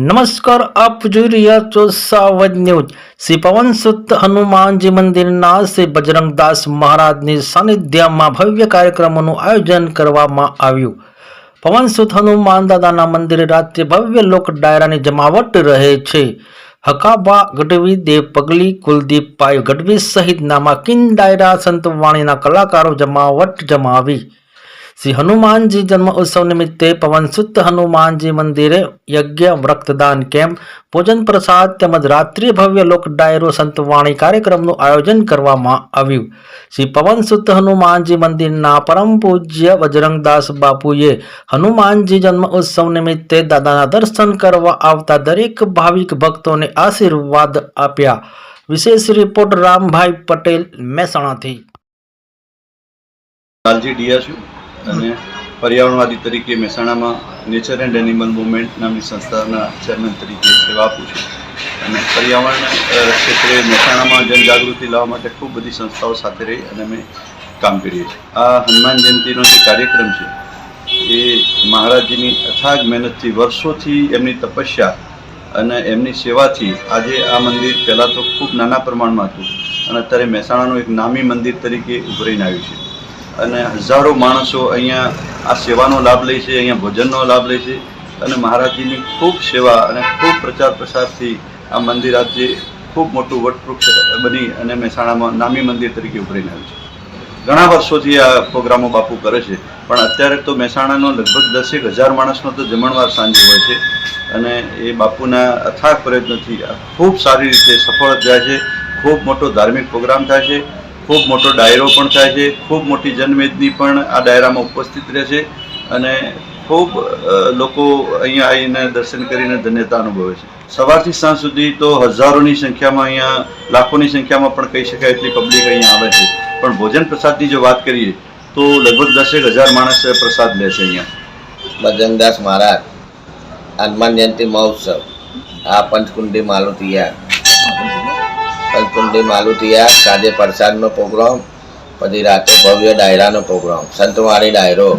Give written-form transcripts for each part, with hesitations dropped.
નમસ્કાર, આપ જોઈ રહ્યા છો સાવજ ન્યૂઝ। શ્રી પવન સુત હનુમાનજી મંદિરના શ્રી બજરંગદાસ મહારાજની સાનિધ્યમાં ભવ્ય કાર્યક્રમોનું આયોજન કરવામાં આવ્યું। પવન સુત હનુમાન દાદાના મંદિરે રાત્રે ભવ્ય લોક ડાયરાની જમાવટ રહે છે। હકાબા ગઢવી, દેવ પગલી, કુલદીપભાઈ ગઢવી સહિત નામાંકિન ડાયરા સંતવાણીના કલાકારો જમાવટ જમાવી। श्री हनुमानजी जन्म उत्सव निमित्ते पवन सुत हनुमानजी मंदिरे यज्ञ, रक्तदान कैम्प, भोजन प्रसाद તેમજ રાત્રિ ભવ્ય લોક ડાયરો સંતવાણી કાર્યક્રમનું આયોજન કરવામાં આવ્યું। શ્રી પવન સુત હનુમાનજી મંદિરના પરમ પૂજ્ય બજરંગદાસ બાપુએ હનુમાનજી જન્મ ઉત્સવ નિમિત્તે દાદાના દર્શન કરવા આવતા દરેક ભાવિક ભક્તોને આશીર્વાદ આપ્યા। વિશેષ રિપોર્ટ રામભાઈ પટેલ, મહેસાણાથી। લાલજી ડિયા છું અને પર્યાવરણવાદી તરીકે મહેસાણામાં નેચર એન્ડ એનિમલ મૂવમેન્ટ નામની સંસ્થાના ચેરમેન તરીકે સેવા આપું છું અને પર્યાવરણ ક્ષેત્રે મહેસાણામાં જનજાગૃતિ લાવવા માટે ખૂબ બધી સંસ્થાઓ સાથે રહી અને અમે કામ કરીએ છીએ। આ હનુમાન જયંતિનો જે કાર્યક્રમ છે એ મહારાજજીની અથાગ મહેનતથી, વર્ષોથી એમની તપસ્યા અને એમની સેવાથી આજે આ મંદિર પહેલાં તો ખૂબ નાના પ્રમાણમાં હતું અને અત્યારે મહેસાણાનું એક નામી મંદિર તરીકે ઉભરીને આવ્યું છે અને હજારો માણસો અહીંયા આ સેવાનો લાભ લે છે, અહીંયા ભોજનનો લાભ લે છે અને મહારાજજીની ખૂબ સેવા અને ખૂબ પ્રચાર પ્રસારથી આ મંદિર આજે ખૂબ મોટું વટવૃક્ષ બની અને મહેસાણામાં નામી મંદિર તરીકે ઉભરીને આવ્યું છે। ઘણા વર્ષોથી આ પ્રોગ્રામો બાપુ કરે છે પણ અત્યારે તો મહેસાણાનો લગભગ 10,000 માણસનો તો જમણવાર સાંજે હોય છે અને એ બાપુના અથાગ પ્રયત્નથી ખૂબ સારી રીતે સફળ જાય છે। ખૂબ મોટો ધાર્મિક પ્રોગ્રામ થાય છે, ખૂબ મોટો ડાયરો પણ થાય છે, ખૂબ મોટી જનમેદની પણ આ ડાયરામાં ઉપસ્થિત રહે છે અને ખૂબ લોકો અહીંયા આવીને દર્શન કરીને ધન્યતા અનુભવે છે। સવારથી સાંજ સુધી તો હજારોની સંખ્યામાં, અહીંયા લાખોની સંખ્યામાં પણ કહી શકાય એટલી પબ્લિક અહીંયા આવે છે પણ ભોજન પ્રસાદની જો વાત કરીએ તો લગભગ 10,000 માણસ પ્રસાદ લે છે અહીંયા। બજરંગદાસ મહારાજ હનુમાન જયંતિ મહોત્સવ આ પંચકુંડી માલુતિયા સાંજે પ્રસાદનો પ્રોગ્રામ, પછી રાતે ભવ્ય ડાયરાનો પ્રોગ્રામ, સંતવાણી ડાયરો,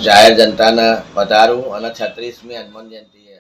જાહેર જનતાને પધારવું અને 36મી હનુમાન જયંતિએ